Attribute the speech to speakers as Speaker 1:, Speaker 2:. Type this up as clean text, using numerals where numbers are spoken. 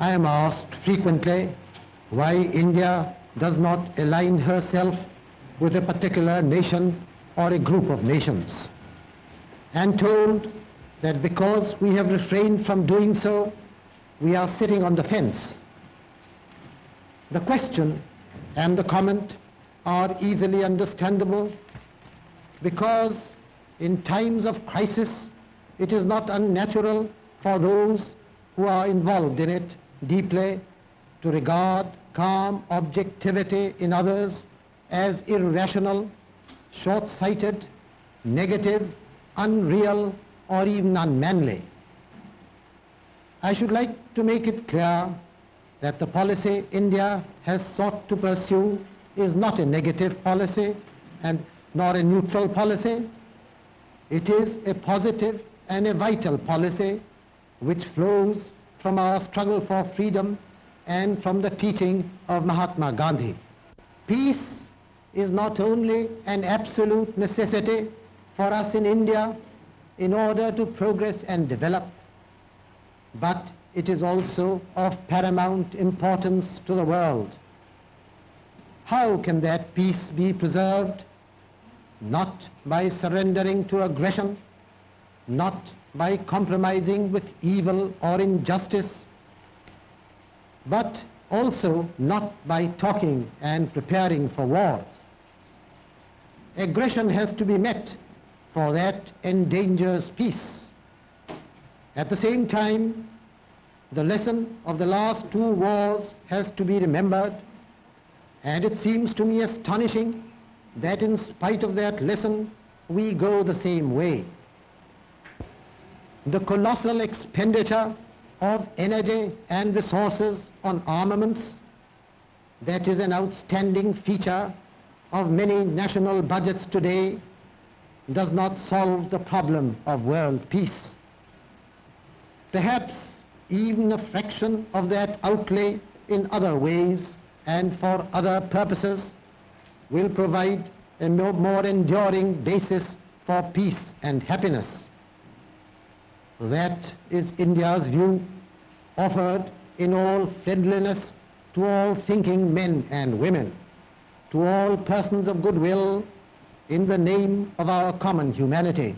Speaker 1: I am asked frequently why India does not align herself with a particular nation or a group of nations, and told that because we have refrained from doing so, we are sitting on the fence. The question and the comment are easily understandable because in times of crisis it is not unnatural for those who are involved in it deeply to regard calm objectivity in others as irrational, short-sighted, negative, unreal, or even unmanly. I should like to make it clear that the policy India has sought to pursue is not a negative policy and nor a neutral policy. It is a positive and a vital policy which flows from our struggle for freedom and from the teaching of Mahatma Gandhi. Peace is not only an absolute necessity for us in India in order to progress and develop, but it is also of paramount importance to the world. How can that peace be preserved? Not by surrendering to aggression, not by compromising with evil or injustice, but also not by talking and preparing for war. Aggression has to be met, for that endangers peace. At the same time, the lesson of the last two wars has to be remembered, and it seems to me astonishing that in spite of that lesson, we go the same way. The colossal expenditure of energy and resources on armaments, that is an outstanding feature of many national budgets today, does not solve the problem of world peace. Perhaps even a fraction of that outlay in other ways and for other purposes will provide a more enduring basis for peace and happiness. That is India's view, offered in all friendliness to all thinking men and women, to all persons of goodwill, in the name of our common humanity.